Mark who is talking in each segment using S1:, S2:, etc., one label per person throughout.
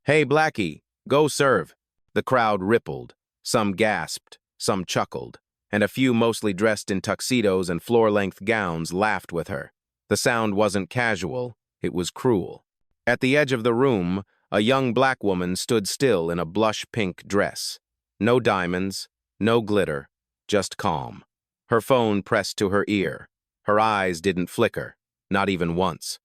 S1: Hey, Blackie, go serve. The crowd rippled. Some gasped, some chuckled, and a few mostly dressed in tuxedos and floor-length gowns laughed with her. The sound wasn't casual, it was cruel. At the edge of the room, a young black woman stood still in a blush-pink dress. No diamonds, no glitter, just calm. Her phone pressed to her ear. Her eyes didn't flicker, not even once.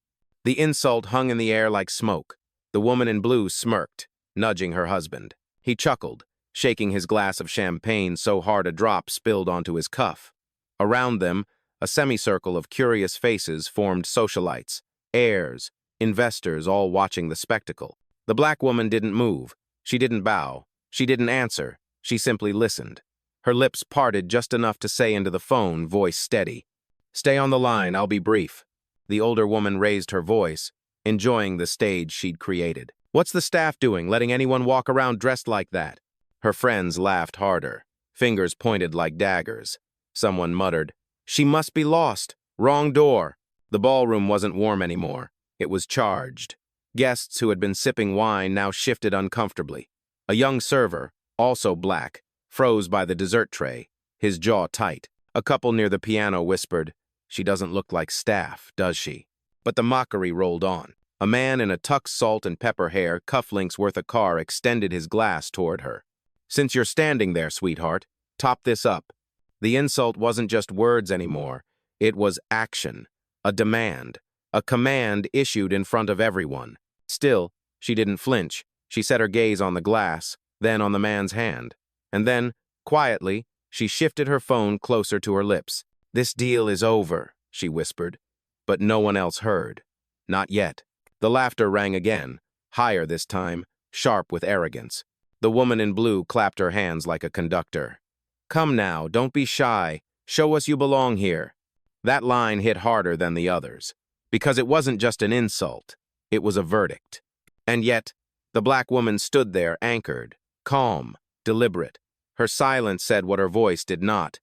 S1: The insult hung in the air like smoke. The woman in blue smirked, nudging her husband. He chuckled, shaking his glass of champagne so hard a drop spilled onto his cuff. Around them, a semicircle of curious faces formed socialites, heirs, investors all watching the spectacle. The black woman didn't move. She didn't bow. She didn't answer. She simply listened. Her lips parted just enough to say into the phone, voice steady, "Stay on the line, I'll be brief." The older woman raised her voice, enjoying the stage she'd created. "What's the staff doing, letting anyone walk around dressed like that?" Her friends laughed harder, fingers pointed like daggers. Someone muttered, "She must be lost. Wrong door." The ballroom wasn't warm anymore. It was charged. Guests who had been sipping wine now shifted uncomfortably. A young server, also black, froze by the dessert tray, his jaw tight. A couple near the piano whispered, "She doesn't look like staff, does she?" But the mockery rolled on. A man in a tucked salt and pepper hair, cufflinks worth a car, extended his glass toward her. "Since you're standing there, sweetheart, top this up." The insult wasn't just words anymore. It was action, a demand, a command issued in front of everyone. Still, she didn't flinch. She set her gaze on the glass, then on the man's hand. And then, quietly, she shifted her phone closer to her lips. "This deal is over," she whispered. But no one else heard. Not yet. The laughter rang again, higher this time, sharp with arrogance. The woman in blue clapped her hands like a conductor. "Come now, don't be shy. Show us you belong here." That line hit harder than the others, because it wasn't just an insult. It was a verdict. And yet, the black woman stood there anchored, calm, deliberate. Her silence said what her voice did not.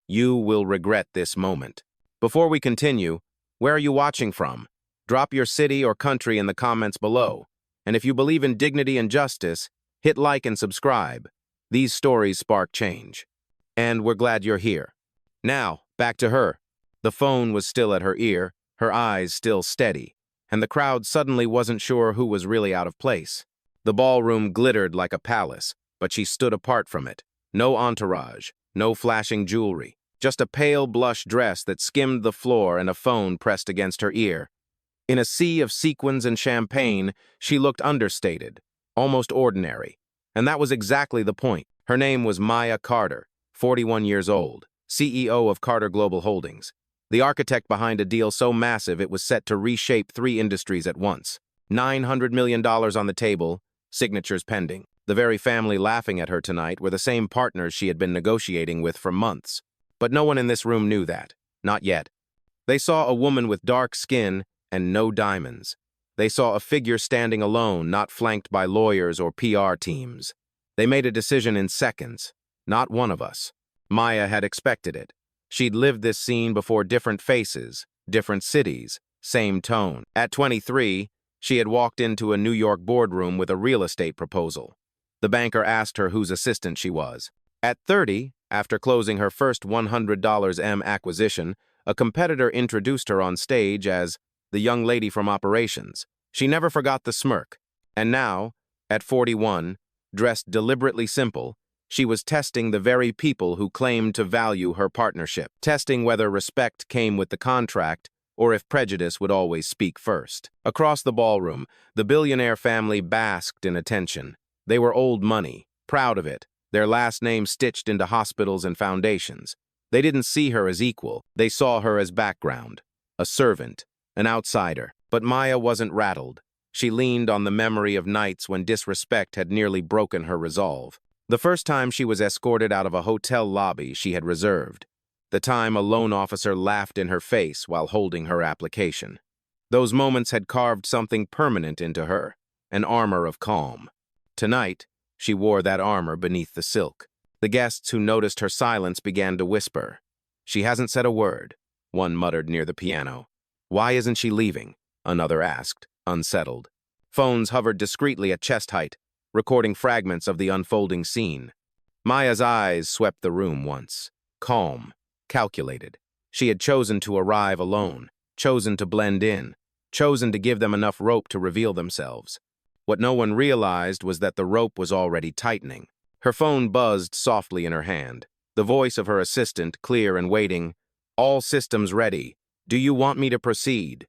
S1: "You will regret this moment." Before we continue, where are you watching from? Drop your city or country in the comments below. And if you believe in dignity and justice, hit like and subscribe. These stories spark change. And we're glad you're here. Now, back to her. The phone was still at her ear, her eyes still steady, and the crowd suddenly wasn't sure who was really out of place. The ballroom glittered like a palace, but she stood apart from it. No entourage, no flashing jewelry, just a pale blush dress that skimmed the floor and a phone pressed against her ear. In a sea of sequins and champagne, she looked understated, almost ordinary. And that was exactly the point. Her name was Maya Carter, 41 years old, CEO of Carter Global Holdings, the architect behind a deal so massive it was set to reshape 3 industries at once. $900 million on the table, signatures pending. The very family laughing at her tonight were the same partners she had been negotiating with for months. But no one in this room knew that. Not yet. They saw a woman with dark skin and no diamonds. They saw a figure standing alone, not flanked by lawyers or PR teams. They made a decision in seconds. Not one of us. Maya had expected it. She'd lived this scene before different faces, different cities, same tone. At 23, she had walked into a New York boardroom with a real estate proposal. The banker asked her whose assistant she was. At 30, after closing her first $100 acquisition, a competitor introduced her on stage as the young lady from operations. She never forgot the smirk. And now, at 41, dressed deliberately simple, she was testing the very people who claimed to value her partnership, testing whether respect came with the contract or if prejudice would always speak first. Across the ballroom, the billionaire family basked in attention. They were old money, proud of it, their last name stitched into hospitals and foundations. They didn't see her as equal. They saw her as background, a servant, an outsider. But Maya wasn't rattled. She leaned on the memory of nights when disrespect had nearly broken her resolve. The first time she was escorted out of a hotel lobby she had reserved. The time a loan officer laughed in her face while holding her application. Those moments had carved something permanent into her, an armor of calm. Tonight, she wore that armor beneath the silk. The guests who noticed her silence began to whisper. "She hasn't said a word," one muttered near the piano. "Why isn't she leaving?" another asked, unsettled. Phones hovered discreetly at chest height, recording fragments of the unfolding scene. Maya's eyes swept the room once. Calm, calculated. She had chosen to arrive alone, chosen to blend in, chosen to give them enough rope to reveal themselves. What no one realized was that the rope was already tightening. Her phone buzzed softly in her hand. The voice of her assistant, clear and waiting. "All systems ready. Do you want me to proceed?"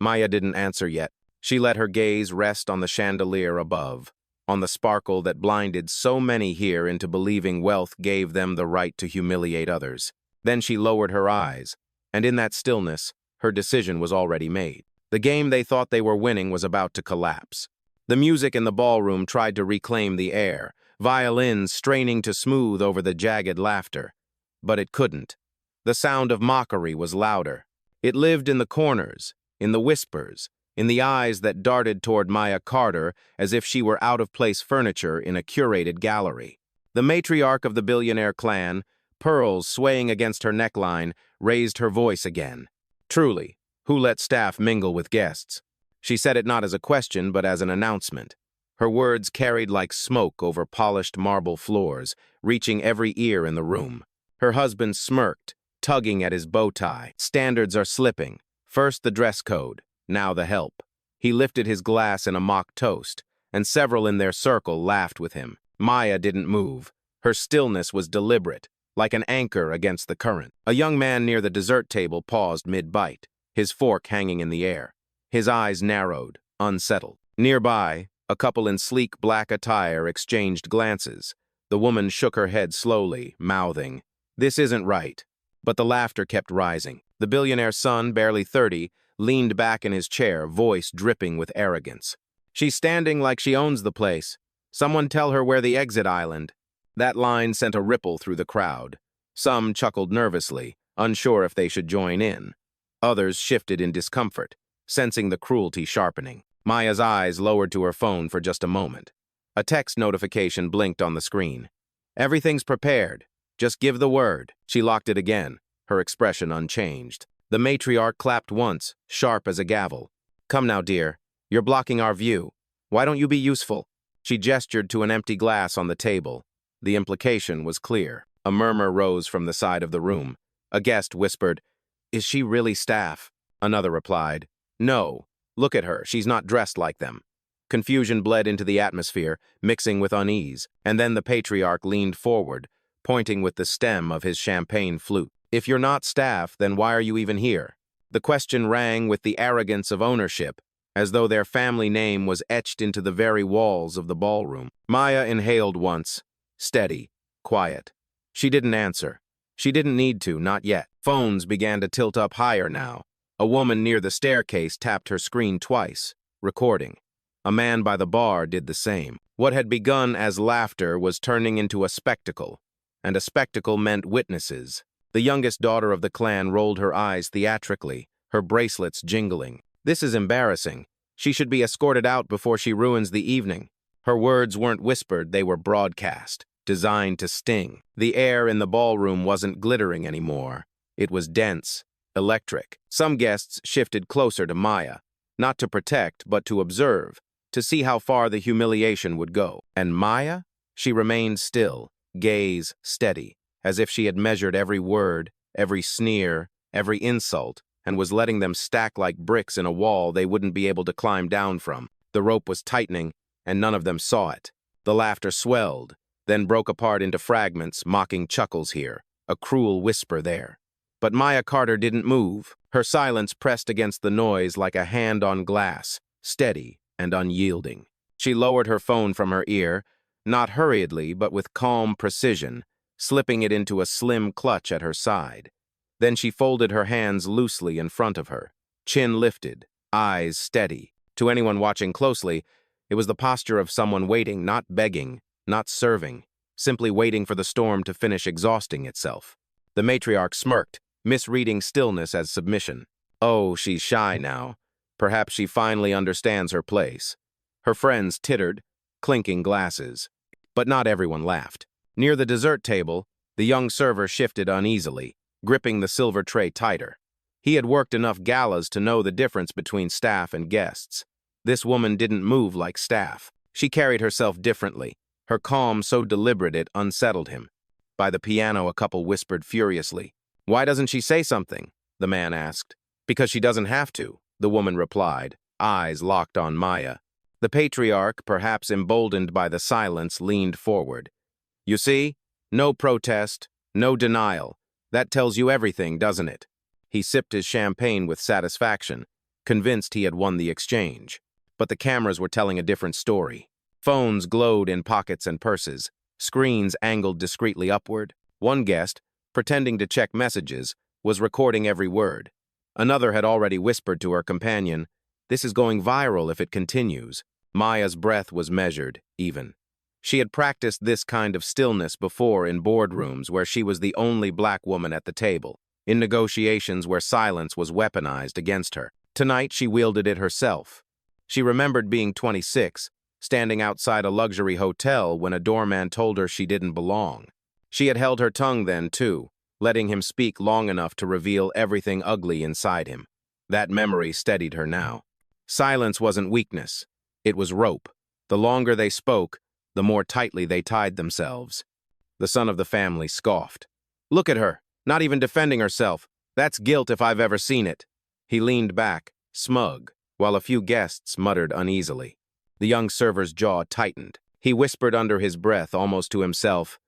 S1: Maya didn't answer yet. She let her gaze rest on the chandelier above, on the sparkle that blinded so many here into believing wealth gave them the right to humiliate others. Then she lowered her eyes, and in that stillness, her decision was already made. The game they thought they were winning was about to collapse. The music in the ballroom tried to reclaim the air, violins straining to smooth over the jagged laughter. But it couldn't. The sound of mockery was louder. It lived in the corners, in the whispers, in the eyes that darted toward Maya Carter as if she were out-of-place furniture in a curated gallery. The matriarch of the Billionaire clan, pearls swaying against her neckline, raised her voice again. Truly, who let staff mingle with guests? She said it not as a question, but as an announcement. Her words carried like smoke over polished marble floors, reaching every ear in the room. Her husband smirked, tugging at his bow tie. Standards are slipping. First the dress code, now the help. He lifted his glass in a mock toast, and several in their circle laughed with him. Maya didn't move. Her stillness was deliberate, like an anchor against the current. A young man near the dessert table paused mid-bite, his fork hanging in the air. His eyes narrowed, unsettled. Nearby, a couple in sleek black attire exchanged glances. The woman shook her head slowly, mouthing, "This isn't right." But the laughter kept rising. The billionaire's son, barely 30, leaned back in his chair, voice dripping with arrogance. "She's standing like she owns the place. Someone tell her where the exit island." That line sent a ripple through the crowd. Some chuckled nervously, unsure if they should join in. Others shifted in discomfort, sensing the cruelty sharpening. Maya's eyes lowered to her phone for just a moment. A text notification blinked on the screen. "Everything's prepared. Just give the word." She locked it again, her expression unchanged. The matriarch clapped once, sharp as a gavel. "Come now, dear. You're blocking our view. Why don't you be useful?" She gestured to an empty glass on the table. The implication was clear. A murmur rose from the side of the room. A guest whispered, "Is she really staff?" Another replied, "No. Look at her. She's not dressed like them." Confusion bled into the atmosphere, mixing with unease, and then the patriarch leaned forward, pointing with the stem of his champagne flute. "If you're not staff, then why are you even here?" The question rang with the arrogance of ownership, as though their family name was etched into the very walls of the ballroom. Maya inhaled once, steady, quiet. She didn't answer. She didn't need to, not yet. Phones began to tilt up higher now. A woman near the staircase tapped her screen twice, recording. A man by the bar did the same. What had begun as laughter was turning into a spectacle, and a spectacle meant witnesses. The youngest daughter of the clan rolled her eyes theatrically, her bracelets jingling. "This is embarrassing. She should be escorted out before she ruins the evening." Her words weren't whispered, they were broadcast, designed to sting. The air in the ballroom wasn't glittering anymore. It was dense, electric. Some guests shifted closer to Maya, not to protect, but to observe, to see how far the humiliation would go. And Maya? She remained still, gaze steady, as if she had measured every word, every sneer, every insult, and was letting them stack like bricks in a wall they wouldn't be able to climb down from. The rope was tightening, and none of them saw it. The laughter swelled, then broke apart into fragments, mocking chuckles here, a cruel whisper there. But Maya Carter didn't move. Her silence pressed against the noise like a hand on glass, steady and unyielding. She lowered her phone from her ear, not hurriedly, but with calm precision, slipping it into a slim clutch at her side. Then she folded her hands loosely in front of her, chin lifted, eyes steady. To anyone watching closely, it was the posture of someone waiting, not begging, not serving, simply waiting for the storm to finish exhausting itself. The matriarch smirked, misreading stillness as submission. "Oh, she's shy now. Perhaps she finally understands her place." Her friends tittered, clinking glasses. But not everyone laughed. Near the dessert table, the young server shifted uneasily, gripping the silver tray tighter. He had worked enough galas to know the difference between staff and guests. This woman didn't move like staff. She carried herself differently, her calm so deliberate it unsettled him. By the piano, a couple whispered furiously. "Why doesn't she say something?" the man asked. "Because she doesn't have to," the woman replied, eyes locked on Maya. The patriarch, perhaps emboldened by the silence, leaned forward. "You see? No protest, no denial. That tells you everything, doesn't it?" He sipped his champagne with satisfaction, convinced he had won the exchange. But the cameras were telling a different story. Phones glowed in pockets and purses, screens angled discreetly upward. One guest, pretending to check messages, was recording every word. Another had already whispered to her companion, "This is going viral if it continues." Maya's breath was measured, even. She had practiced this kind of stillness before in boardrooms where she was the only black woman at the table, in negotiations where silence was weaponized against her. Tonight she wielded it herself. She remembered being 26, standing outside a luxury hotel when a doorman told her she didn't belong. She had held her tongue then, too, letting him speak long enough to reveal everything ugly inside him. That memory steadied her now. Silence wasn't weakness. It was rope. The longer they spoke, the more tightly they tied themselves. The son of the family scoffed. "Look at her, not even defending herself. That's guilt if I've ever seen it." He leaned back, smug, while a few guests muttered uneasily. The young server's jaw tightened. He whispered under his breath, almost to himself,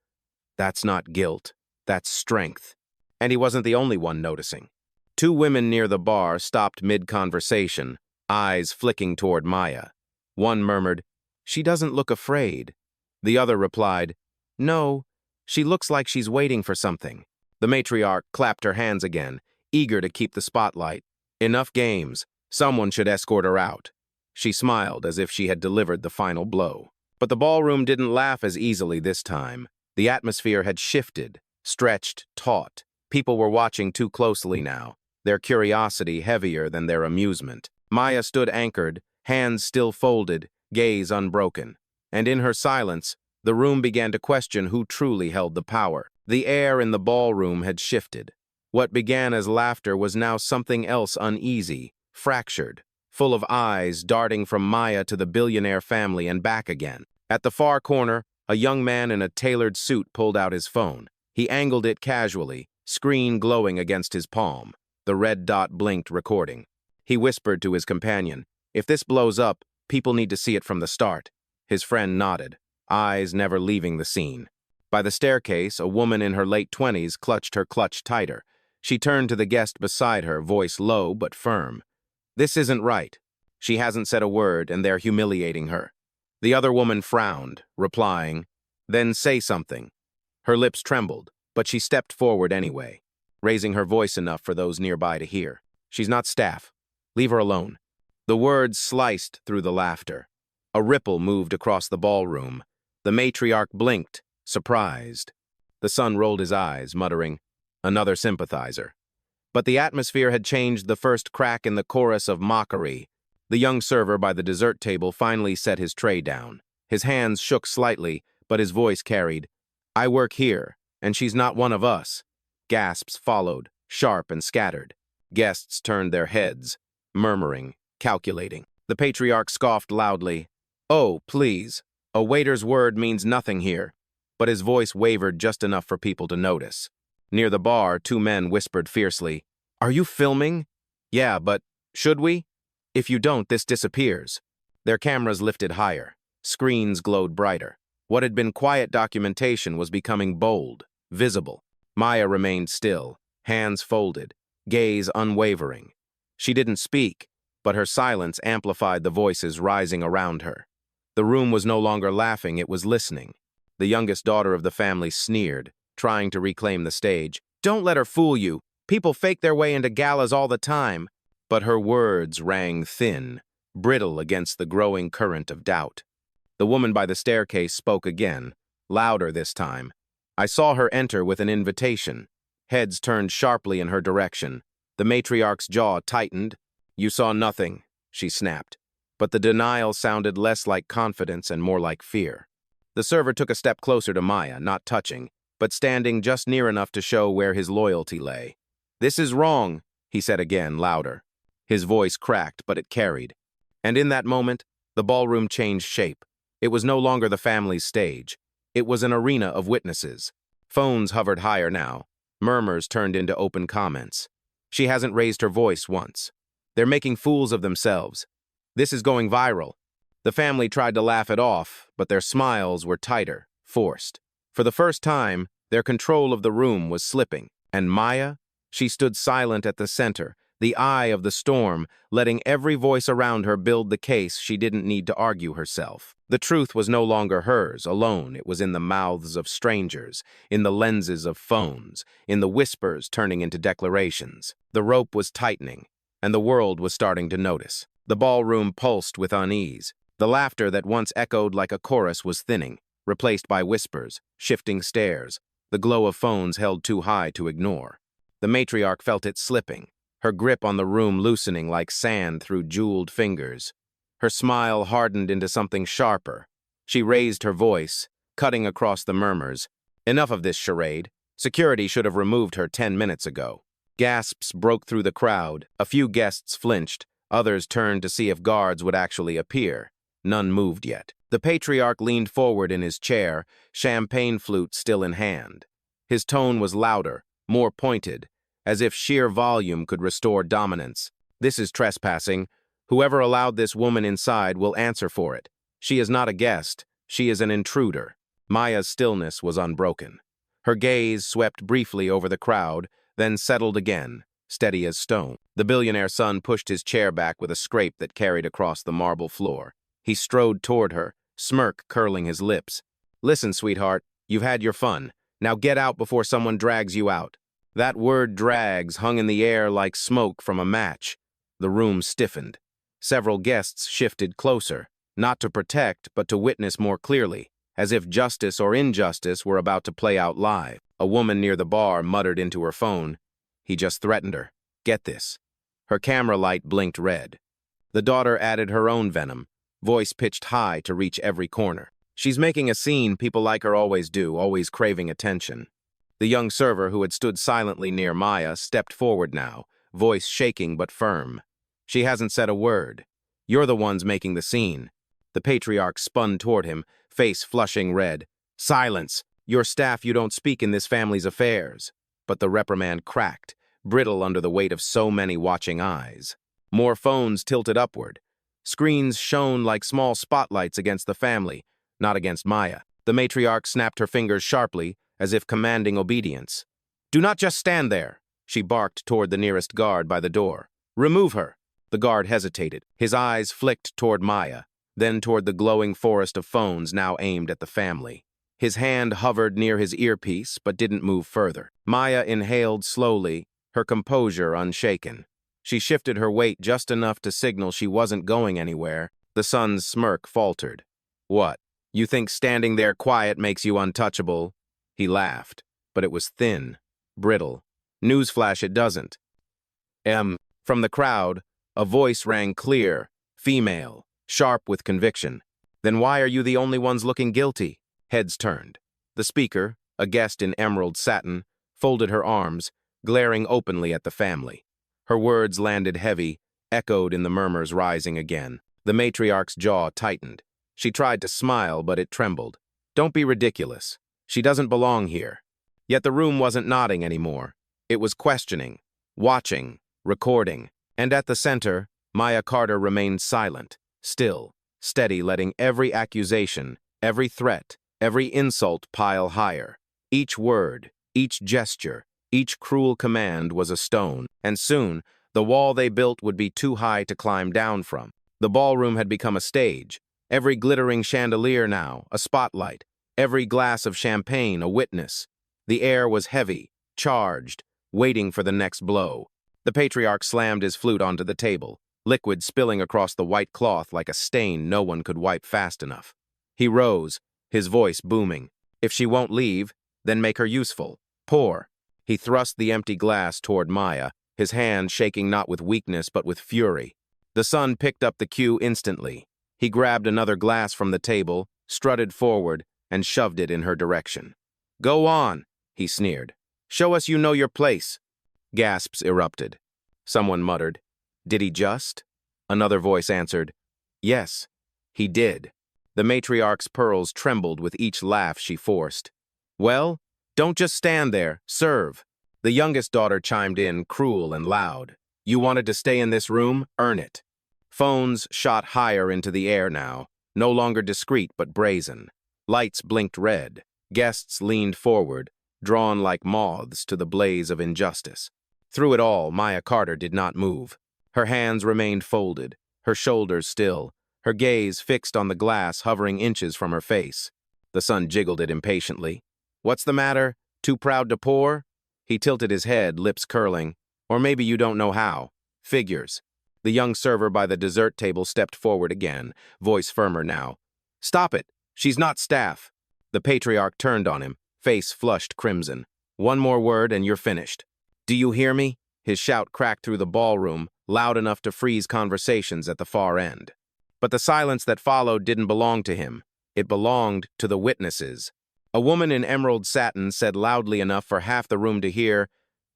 S1: "That's not guilt, that's strength." And he wasn't the only one noticing. Two women near the bar stopped mid-conversation, eyes flicking toward Maya. One murmured, "She doesn't look afraid." The other replied, "No, she looks like she's waiting for something." The matriarch clapped her hands again, eager to keep the spotlight. Enough games. Someone should escort her out. She smiled as if she had delivered the final blow. But the ballroom didn't laugh as easily this time. The atmosphere had shifted, stretched, taut. People were watching too closely now, their curiosity heavier than their amusement. Maya stood anchored, hands still folded, gaze unbroken. And in her silence, the room began to question who truly held the power. The air in the ballroom had shifted. What began as laughter was now something else uneasy, fractured, full of eyes darting from Maya to the billionaire family and back again. At the far corner, a young man in a tailored suit pulled out his phone. He angled it casually, screen glowing against his palm. The red dot blinked, recording. He whispered to his companion, "If this blows up, people need to see it from the start." His friend nodded, eyes never leaving the scene. By the staircase, a woman in her late 20s clutched her clutch tighter. She turned to the guest beside her, voice low but firm. "This isn't right. She hasn't said a word, and they're humiliating her." The other woman frowned, replying, "Then say something." Her lips trembled, but she stepped forward anyway, raising her voice enough for those nearby to hear. "She's not staff. Leave her alone." The words sliced through the laughter. A ripple moved across the ballroom. The matriarch blinked, surprised. The son rolled his eyes, muttering, "Another sympathizer." But the atmosphere had changed the first crack in the chorus of mockery. The young server by the dessert table finally set his tray down. His hands shook slightly, but his voice carried, "I work here, and she's not one of us." Gasps followed, sharp and scattered. Guests turned their heads, murmuring, calculating. The patriarch scoffed loudly, "Oh, please, a waiter's word means nothing here." But his voice wavered just enough for people to notice. Near the bar, two men whispered fiercely, "Are you filming?" "Yeah, but should we? If you don't, this disappears." Their cameras lifted higher. Screens glowed brighter. What had been quiet documentation was becoming bold, visible. Maya remained still, hands folded, gaze unwavering. She didn't speak, but her silence amplified the voices rising around her. The room was no longer laughing, it was listening. The youngest daughter of the family sneered, trying to reclaim the stage. "Don't let her fool you. People fake their way into galas all the time." But her words rang thin, brittle against the growing current of doubt. The woman by the staircase spoke again, louder this time. I saw her enter with an invitation. Heads turned sharply in her direction. The matriarch's jaw tightened. "You saw nothing," she snapped. But the denial sounded less like confidence and more like fear. The server took a step closer to Maya, not touching, but standing just near enough to show where his loyalty lay. "This is wrong," he said again, louder. His voice cracked, but it carried. And in that moment, the ballroom changed shape. It was no longer the family's stage. It was an arena of witnesses. Phones hovered higher now. Murmurs turned into open comments. She hasn't raised her voice once. They're making fools of themselves. This is going viral. The family tried to laugh it off, but their smiles were tighter, forced. For the first time, their control of the room was slipping. And Maya? She stood silent at the center, the eye of the storm, letting every voice around her build the case she didn't need to argue herself. The truth was no longer hers alone. It was in the mouths of strangers, in the lenses of phones, in the whispers turning into declarations. The rope was tightening, and the world was starting to notice. The ballroom pulsed with unease. The laughter that once echoed like a chorus was thinning, replaced by whispers, shifting stares, the glow of phones held too high to ignore. The matriarch felt it slipping, her grip on the room loosening like sand through jeweled fingers. Her smile hardened into something sharper. She raised her voice, cutting across the murmurs. Enough of this charade. Security should have removed her 10 minutes ago. Gasps broke through the crowd. A few guests flinched. Others turned to see if guards would actually appear. None moved yet. The patriarch leaned forward in his chair, champagne flute still in hand. His tone was louder, more pointed, as if sheer volume could restore dominance. This is trespassing. Whoever allowed this woman inside will answer for it. She is not a guest. She is an intruder. Maya's stillness was unbroken. Her gaze swept briefly over the crowd, then settled again, steady as stone. The billionaire son pushed his chair back with a scrape that carried across the marble floor. He strode toward her, smirk curling his lips. Listen, sweetheart, you've had your fun. Now get out before someone drags you out. That word drags hung in the air like smoke from a match. The room stiffened. Several guests shifted closer, not to protect, but to witness more clearly, as if justice or injustice were about to play out live. A woman near the bar muttered into her phone. He just threatened her. Get this. Her camera light blinked red. The daughter added her own venom, voice pitched high to reach every corner. She's making a scene, people like her always do, always craving attention. The young server who had stood silently near Maya stepped forward now, voice shaking but firm. She hasn't said a word. You're the ones making the scene. The patriarch spun toward him, face flushing red. Silence! Your staff, you don't speak in this family's affairs. But the reprimand cracked, brittle under the weight of so many watching eyes. More phones tilted upward. Screens shone like small spotlights against the family, not against Maya. The matriarch snapped her fingers sharply, as if commanding obedience. Do not just stand there, she barked toward the nearest guard by the door. Remove her. The guard hesitated. His eyes flicked toward Maya, then toward the glowing forest of phones now aimed at the family. His hand hovered near his earpiece, but didn't move further. Maya inhaled slowly, her composure unshaken. She shifted her weight just enough to signal she wasn't going anywhere. The son's smirk faltered. What? You think standing there quiet makes you untouchable? He laughed, but it was thin, brittle. Newsflash, it doesn't. From the crowd, a voice rang clear, female, sharp with conviction. Then why are you the only ones looking guilty? Heads turned. The speaker, a guest in emerald satin, folded her arms, glaring openly at the family. Her words landed heavy, echoed in the murmurs rising again. The matriarch's jaw tightened. She tried to smile, but it trembled. Don't be ridiculous. She doesn't belong here. Yet the room wasn't nodding anymore. It was questioning, watching, recording. And at the center, Maya Carter remained silent, still, steady, letting every accusation, every threat, every insult pile higher. Each word, each gesture, each cruel command was a stone, and soon, the wall they built would be too high to climb down from. The ballroom had become a stage, every glittering chandelier now, a spotlight, every glass of champagne a witness. The air was heavy, charged, waiting for the next blow. The patriarch slammed his flute onto the table, liquid spilling across the white cloth like a stain no one could wipe fast enough. He rose, his voice booming. If she won't leave, then make her useful. Pour. He thrust the empty glass toward Maya, his hand shaking not with weakness but with fury. The son picked up the cue instantly. He grabbed another glass from the table, strutted forward, and shoved it in her direction. Go on, he sneered. Show us you know your place. Gasps erupted. Someone muttered, Did he just? Another voice answered, Yes, he did. The matriarch's pearls trembled with each laugh she forced. Well, don't just stand there, serve. The youngest daughter chimed in, cruel and loud. You wanted to stay in this room? Earn it. Phones shot higher into the air now, no longer discreet but brazen. Lights blinked red. Guests leaned forward, drawn like moths to the blaze of injustice. Through it all, Maya Carter did not move. Her hands remained folded, her shoulders still, her gaze fixed on the glass hovering inches from her face. The son jiggled it impatiently. What's the matter? Too proud to pour? He tilted his head, lips curling. Or maybe you don't know how. Figures. The young server by the dessert table stepped forward again, voice firmer now. Stop it. She's not staff. The patriarch turned on him, face flushed crimson. One more word and you're finished. Do you hear me? His shout cracked through the ballroom, loud enough to freeze conversations at the far end. But the silence that followed didn't belong to him. It belonged to the witnesses. A woman in emerald satin said loudly enough for half the room to hear,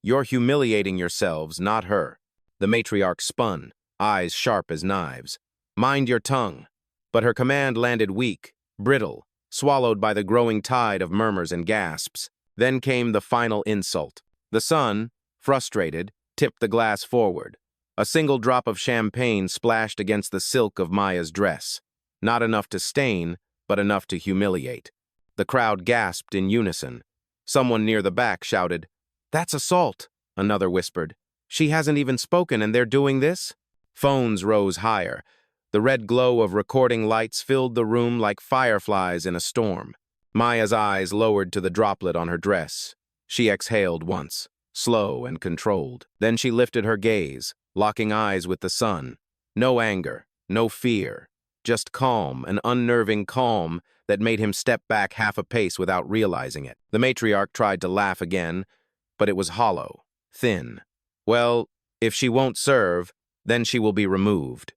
S1: You're humiliating yourselves, not her. The matriarch spun, eyes sharp as knives. Mind your tongue. But her command landed weak, brittle, swallowed by the growing tide of murmurs and gasps. Then came the final insult. The son, frustrated, tipped the glass forward. A single drop of champagne splashed against the silk of Maya's dress. Not enough to stain, but enough to humiliate. The crowd gasped in unison. Someone near the back shouted, That's assault, another whispered. She hasn't even spoken and they're doing this? Phones rose higher. The red glow of recording lights filled the room like fireflies in a storm. Maya's eyes lowered to the droplet on her dress. She exhaled once, slow and controlled. Then she lifted her gaze, locking eyes with the sun. No anger, no fear, just calm, an unnerving calm that made him step back half a pace without realizing it. The matriarch tried to laugh again, but it was hollow, thin. Well, if she won't serve, then she will be removed.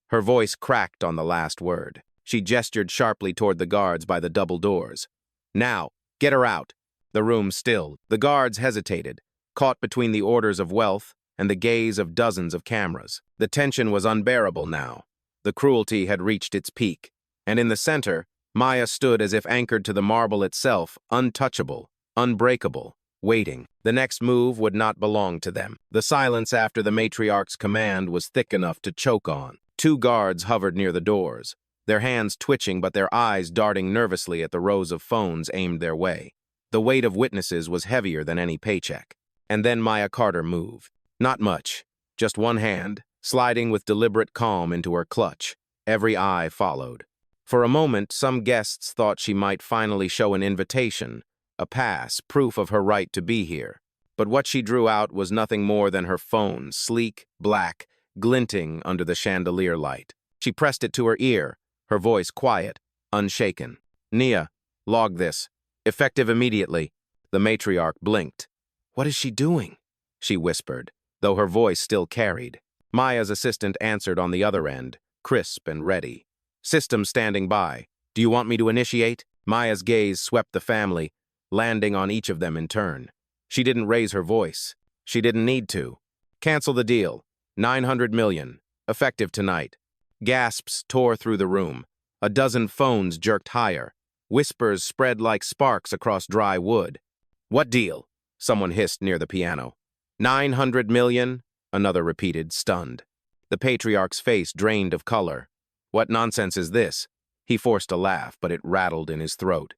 S1: Her voice cracked on the last word. She gestured sharply toward the guards by the double doors. Now, get her out. The room stilled. The guards hesitated, caught between the orders of wealth and the gaze of dozens of cameras. The tension was unbearable now. The cruelty had reached its peak. And in the center, Maya stood as if anchored to the marble itself, untouchable, unbreakable, waiting. The next move would not belong to them. The silence after the matriarch's command was thick enough to choke on. 2 guards hovered near the doors, their hands twitching but their eyes darting nervously at the rows of phones aimed their way. The weight of witnesses was heavier than any paycheck. And then Maya Carter moved. Not much, just one hand, sliding with deliberate calm into her clutch. Every eye followed. For a moment, some guests thought she might finally show an invitation, a pass, proof of her right to be here. But what she drew out was nothing more than her phone, sleek, black, glinting under the chandelier light. She pressed it to her ear, her voice quiet, unshaken. Nia, log this. Effective immediately. The matriarch blinked. What is she doing? She whispered, though her voice still carried. Maya's assistant answered on the other end, crisp and ready. System standing by. Do you want me to initiate? Maya's gaze swept the family, landing on each of them in turn. She didn't raise her voice. She didn't need to. Cancel the deal. 900 million. Effective tonight. Gasps tore through the room. A dozen phones jerked higher. Whispers spread like sparks across dry wood. What deal? Someone hissed near the piano. 900 million? Another repeated, stunned. The patriarch's face drained of color. What nonsense is this? He forced a laugh, but it rattled in his throat.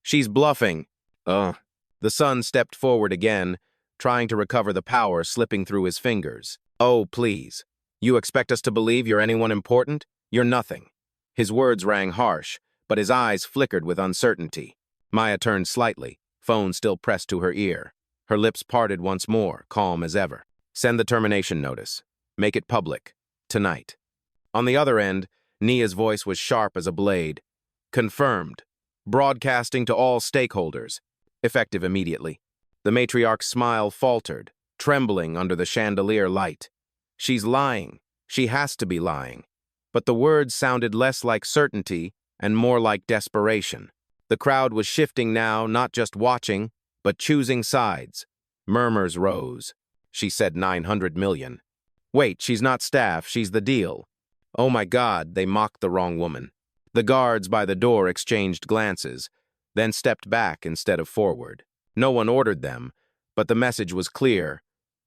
S1: She's bluffing. The son stepped forward again, trying to recover the power slipping through his fingers. Oh, please. You expect us to believe you're anyone important? You're nothing. His words rang harsh, but his eyes flickered with uncertainty. Maya turned slightly, phone still pressed to her ear. Her lips parted once more, calm as ever. Send the termination notice. Make it public. Tonight. On the other end, Nia's voice was sharp as a blade. Confirmed. Broadcasting to all stakeholders. Effective immediately. The matriarch's smile faltered, trembling under the chandelier light. She's lying. She has to be lying. But the words sounded less like certainty and more like desperation. The crowd was shifting now, not just watching, but choosing sides. Murmurs rose. She said 900 million. Wait, she's not staff, she's the deal. Oh my God, they mocked the wrong woman. The guards by the door exchanged glances, then stepped back instead of forward. No one ordered them, but the message was clear.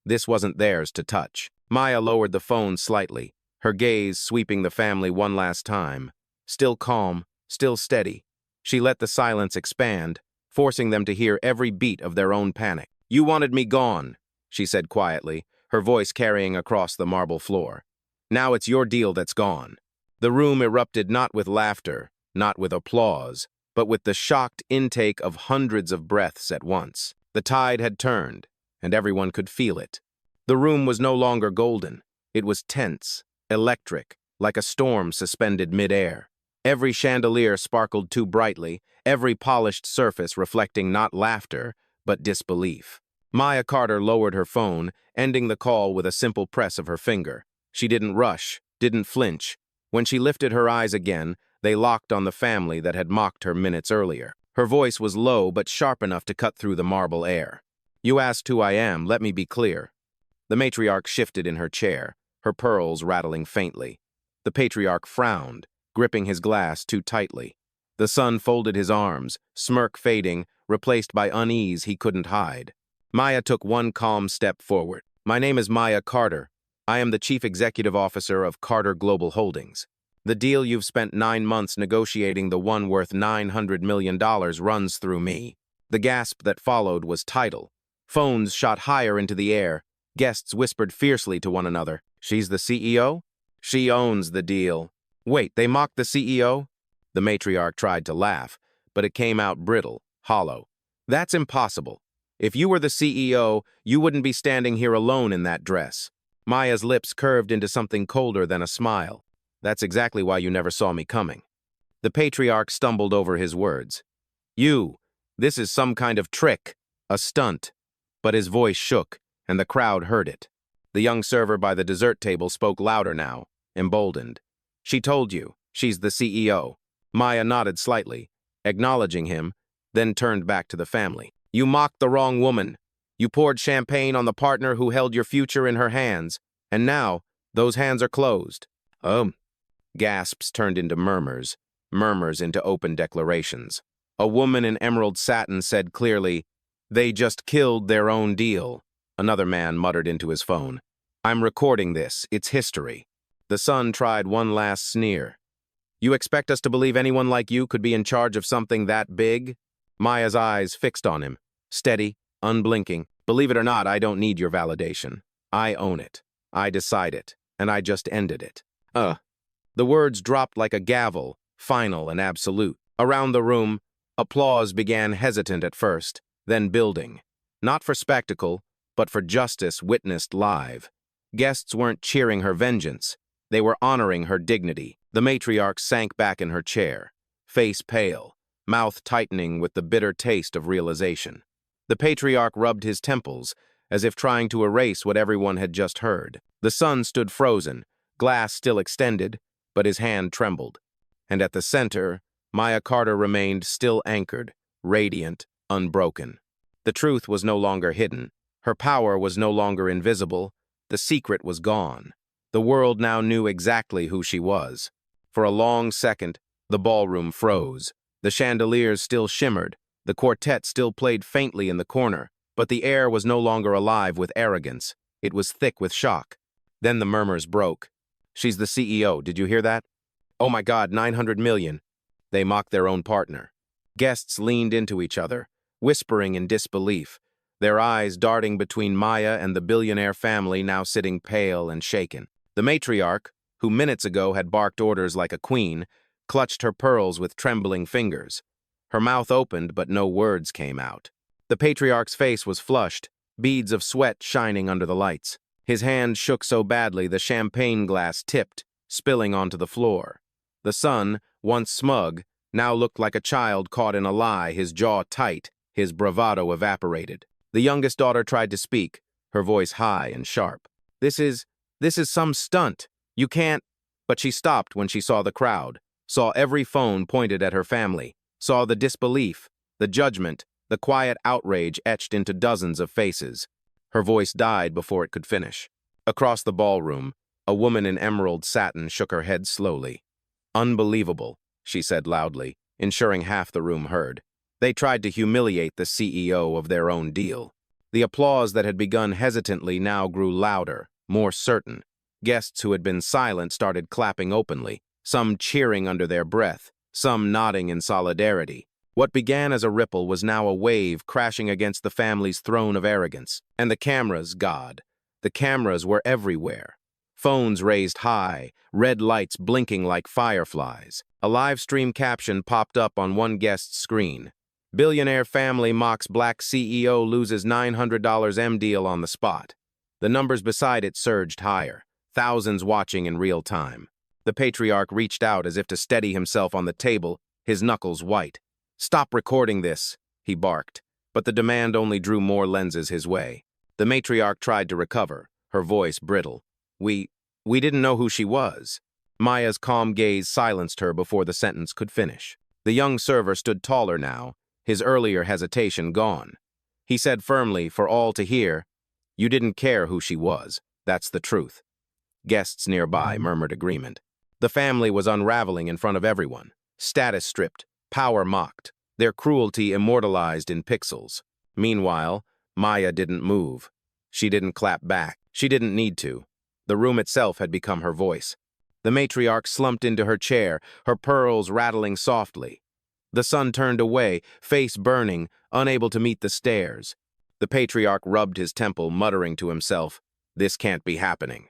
S1: This wasn't theirs to touch. Maya lowered the phone slightly, her gaze sweeping the family one last time. Still calm, still steady. She let the silence expand, forcing them to hear every beat of their own panic. "You wanted me gone," she said quietly, her voice carrying across the marble floor. "Now it's your deal that's gone." The room erupted not with laughter, not with applause, but with the shocked intake of hundreds of breaths at once. The tide had turned, and everyone could feel it. The room was no longer golden. It was tense, electric, like a storm suspended mid-air. Every chandelier sparkled too brightly, every polished surface reflecting not laughter, but disbelief. Maya Carter lowered her phone, ending the call with a simple press of her finger. She didn't rush, didn't flinch. When she lifted her eyes again, they locked on the family that had mocked her minutes earlier. Her voice was low but sharp enough to cut through the marble air. "You asked who I am, let me be clear." The matriarch shifted in her chair, her pearls rattling faintly. The patriarch frowned, gripping his glass too tightly. The son folded his arms, smirk fading, replaced by unease he couldn't hide. Maya took one calm step forward. "My name is Maya Carter. I am the Chief Executive Officer of Carter Global Holdings. The deal you've spent 9 months negotiating, the one worth $900 million, runs through me." The gasp that followed was tidal. Phones shot higher into the air. Guests whispered fiercely to one another. "She's the CEO? She owns the deal." "Wait, they mocked the CEO?" The matriarch tried to laugh, but it came out brittle, hollow. "That's impossible. If you were the CEO, you wouldn't be standing here alone in that dress." Maya's lips curved into something colder than a smile. "That's exactly why you never saw me coming." The patriarch stumbled over his words. This is some kind of trick, a stunt." But his voice shook, and the crowd heard it. The young server by the dessert table spoke louder now, emboldened. "She told you, she's the CEO." Maya nodded slightly, acknowledging him, then turned back to the family. "You mocked the wrong woman. You poured champagne on the partner who held your future in her hands, and now those hands are closed." Gasps turned into murmurs, murmurs into open declarations. A woman in emerald satin said clearly, "They just killed their own deal." Another man muttered into his phone, "I'm recording this, it's history." The son tried one last sneer. "You expect us to believe anyone like you could be in charge of something that big?" Maya's eyes fixed on him, steady, unblinking. "Believe it or not, I don't need your validation. I own it. I decide it, and I just ended it." The words dropped like a gavel, final and absolute. Around the room, applause began hesitant at first, then building. Not for spectacle, but for justice witnessed live. Guests weren't cheering her vengeance. They were honoring her dignity. The matriarch sank back in her chair, face pale, mouth tightening with the bitter taste of realization. The patriarch rubbed his temples, as if trying to erase what everyone had just heard. The son stood frozen, glass still extended, but his hand trembled. And at the center, Maya Carter remained still anchored, radiant, unbroken. The truth was no longer hidden. Her power was no longer invisible. The secret was gone. The world now knew exactly who she was. For a long second, the ballroom froze. The chandeliers still shimmered. The quartet still played faintly in the corner. But the air was no longer alive with arrogance. It was thick with shock. Then the murmurs broke. "She's the CEO, did you hear that? Oh my God, 900 million. They mocked their own partner." Guests leaned into each other, whispering in disbelief, their eyes darting between Maya and the billionaire family now sitting pale and shaken. The matriarch, who minutes ago had barked orders like a queen, clutched her pearls with trembling fingers. Her mouth opened, but no words came out. The patriarch's face was flushed, beads of sweat shining under the lights. His hand shook so badly the champagne glass tipped, spilling onto the floor. The son, once smug, now looked like a child caught in a lie, his jaw tight, his bravado evaporated. The youngest daughter tried to speak, her voice high and sharp. This is some stunt. You can't." But she stopped when she saw the crowd, saw every phone pointed at her family, saw the disbelief, the judgment, the quiet outrage etched into dozens of faces. Her voice died before it could finish. Across the ballroom, A woman in emerald satin shook her head slowly. Unbelievable, she said loudly, ensuring half the room heard. They tried to humiliate the CEO of their own deal. The applause that had begun hesitantly now grew louder, more certain. Guests who had been silent started clapping openly, some cheering under their breath, some nodding in solidarity. What began as a ripple was now a wave crashing against the family's throne of arrogance. And the cameras, God. The cameras were everywhere. Phones raised high, red lights blinking like fireflies. A live stream caption popped up on one guest's screen. Billionaire family mocks black CEO loses $900 M deal on the spot. The numbers beside it surged higher, thousands watching in real time. The patriarch reached out as if to steady himself on the table, his knuckles white. "Stop recording this," he barked, but the demand only drew more lenses his way. The matriarch tried to recover, her voice brittle. We didn't know who she was." Maya's calm gaze silenced her before the sentence could finish. The young server stood taller now, his earlier hesitation gone. He said firmly, for all to hear, "You didn't care who she was. That's the truth." Guests nearby murmured agreement. The family was unraveling in front of everyone, status stripped, power mocked, their cruelty immortalized in pixels. Meanwhile, Maya didn't move. She didn't clap back. She didn't need to. The room itself had become her voice. The matriarch slumped into her chair, her pearls rattling softly. The son turned away, face burning, unable to meet the stares. The patriarch rubbed his temple, muttering to himself, "This can't be happening."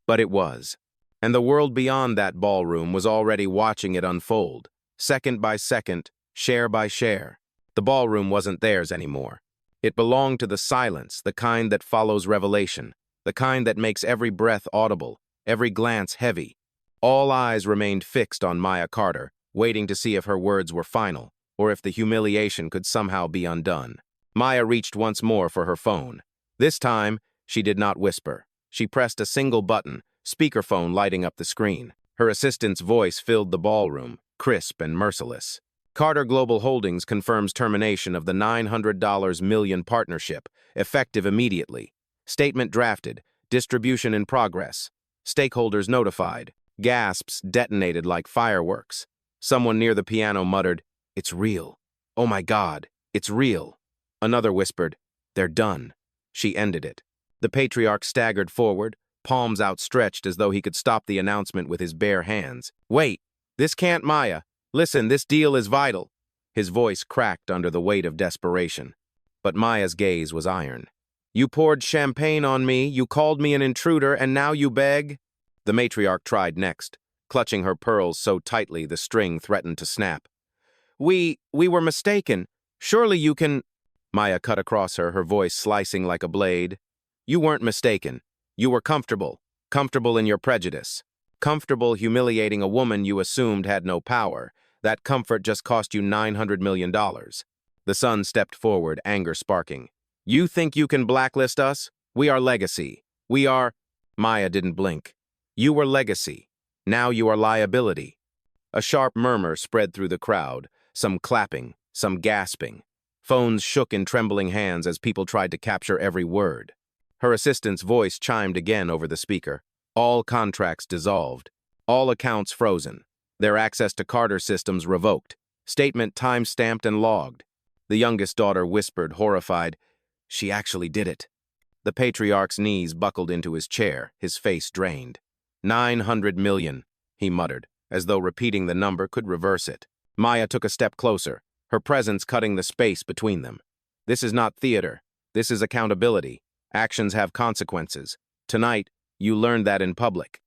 S1: But it was. And the world beyond that ballroom was already watching it unfold, second by second, share by share. The ballroom wasn't theirs anymore. It belonged to the silence, the kind that follows revelation, the kind that makes every breath audible, every glance heavy. All eyes remained fixed on Maya Carter, waiting to see if her words were final, or if the humiliation could somehow be undone. Maya reached once more for her phone. This time, she did not whisper. She pressed a single button, speakerphone lighting up the screen. Her assistant's voice filled the ballroom, crisp and merciless. Carter Global Holdings confirms termination of the $900 million partnership, effective immediately. Statement drafted, distribution in progress. Stakeholders notified. Gasps detonated like fireworks. Someone near the piano muttered, "It's real. Oh my God, it's real." Another whispered, "They're done." She ended it. The patriarch staggered forward, palms outstretched as though he could stop the announcement with his bare hands. "Wait, this can't, Maya. Listen, this deal is vital." His voice cracked under the weight of desperation. But Maya's gaze was iron. "You poured champagne on me, you called me an intruder, and now you beg?" The matriarch tried next, clutching her pearls so tightly the string threatened to snap. We were mistaken. Surely you can—" Maya cut across her, her voice slicing like a blade. "You weren't mistaken. You were comfortable. Comfortable in your prejudice. Comfortable humiliating a woman you assumed had no power. That comfort just cost you $900 million. The son stepped forward, anger sparking. "You think you can blacklist us? We are legacy. We are—" Maya didn't blink. "You were legacy. Now you are liability." A sharp murmur spread through the crowd, some clapping, some gasping. Phones shook in trembling hands as people tried to capture every word. Her assistant's voice chimed again over the speaker. All contracts dissolved. All accounts frozen. Their access to Carter systems revoked. Statement time-stamped and logged. The youngest daughter whispered, horrified, "She actually did it." The patriarch's knees buckled into his chair, his face drained. $900 million, he muttered, as though repeating the number could reverse it. Maya took a step closer, her presence cutting the space between them. "This is not theater. This is accountability. Actions have consequences. Tonight, you learned that in public."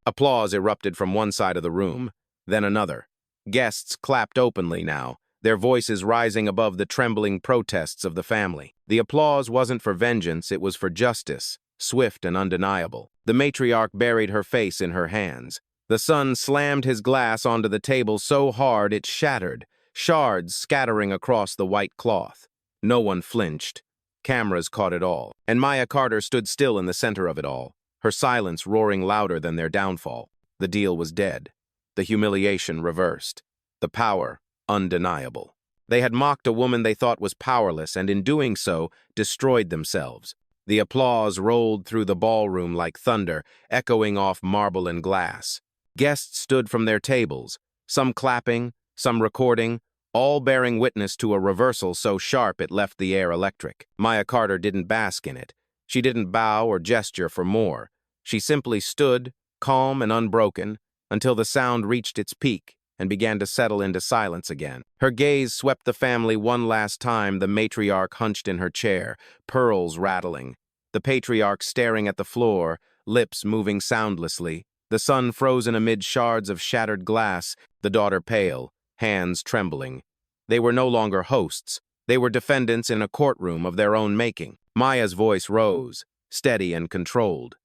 S1: Applause erupted from one side of the room, then another. Guests clapped openly now, their voices rising above the trembling protests of the family. The applause wasn't for vengeance, it was for justice, swift and undeniable. The matriarch buried her face in her hands. The son slammed his glass onto the table so hard it shattered, shards scattering across the white cloth. No one flinched. Cameras caught it all, and Maya Carter stood still in the center of it all, her silence roaring louder than their downfall. The deal was dead. The humiliation reversed. The power undeniable. They had mocked a woman they thought was powerless, and in doing so, destroyed themselves. The applause rolled through the ballroom like thunder, echoing off marble and glass. Guests stood from their tables, some clapping, some recording, all bearing witness to a reversal so sharp it left the air electric. Maya Carter didn't bask in it. She didn't bow or gesture for more. She simply stood, calm and unbroken, until the sound reached its peak and began to settle into silence again. Her gaze swept the family one last time, the matriarch hunched in her chair, pearls rattling. The patriarch staring at the floor, lips moving soundlessly, the son frozen amid shards of shattered glass, the daughter pale, hands trembling. They were no longer hosts. They were defendants in a courtroom of their own making. Maya's voice rose, steady and controlled.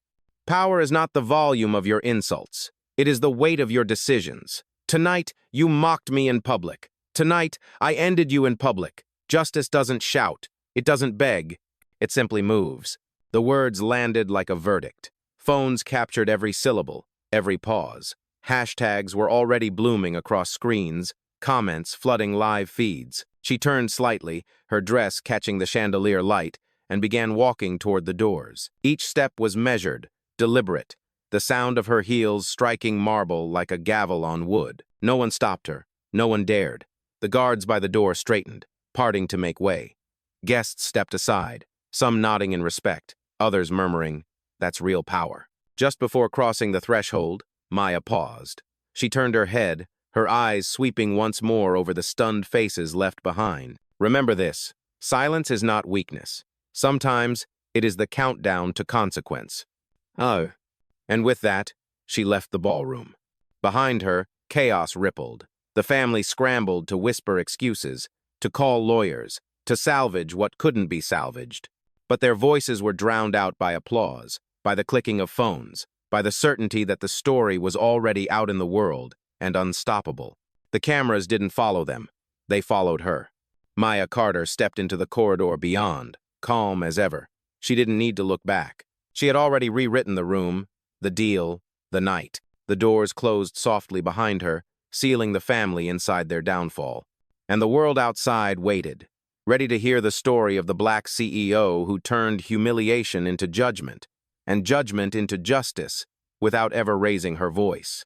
S1: Power is not the volume of your insults. It is the weight of your decisions. Tonight, you mocked me in public. Tonight, I ended you in public. Justice doesn't shout. It doesn't beg. It simply moves. The words landed like a verdict. Phones captured every syllable, every pause. Hashtags were already blooming across screens, comments flooding live feeds. She turned slightly, her dress catching the chandelier light, and began walking toward the doors. Each step was measured, deliberate, the sound of her heels striking marble like a gavel on wood. No one stopped her. No one dared. The guards by the door straightened, parting to make way. Guests stepped aside, some nodding in respect, others murmuring, "That's real power." Just before crossing the threshold, Maya paused. She turned her head, her eyes sweeping once more over the stunned faces left behind. Remember this, silence is not weakness. Sometimes it is the countdown to consequence. Oh. And with that, she left the ballroom. Behind her, chaos rippled. The family scrambled to whisper excuses, to call lawyers, to salvage what couldn't be salvaged. But their voices were drowned out by applause, by the clicking of phones, by the certainty that the story was already out in the world and unstoppable. The cameras didn't follow them. They followed her. Maya Carter stepped into the corridor beyond, calm as ever. She didn't need to look back. She had already rewritten the room, the deal, the night. The doors closed softly behind her, sealing the family inside their downfall. And the world outside waited, ready to hear the story of the black CEO who turned humiliation into judgment, and judgment into justice, without ever raising her voice.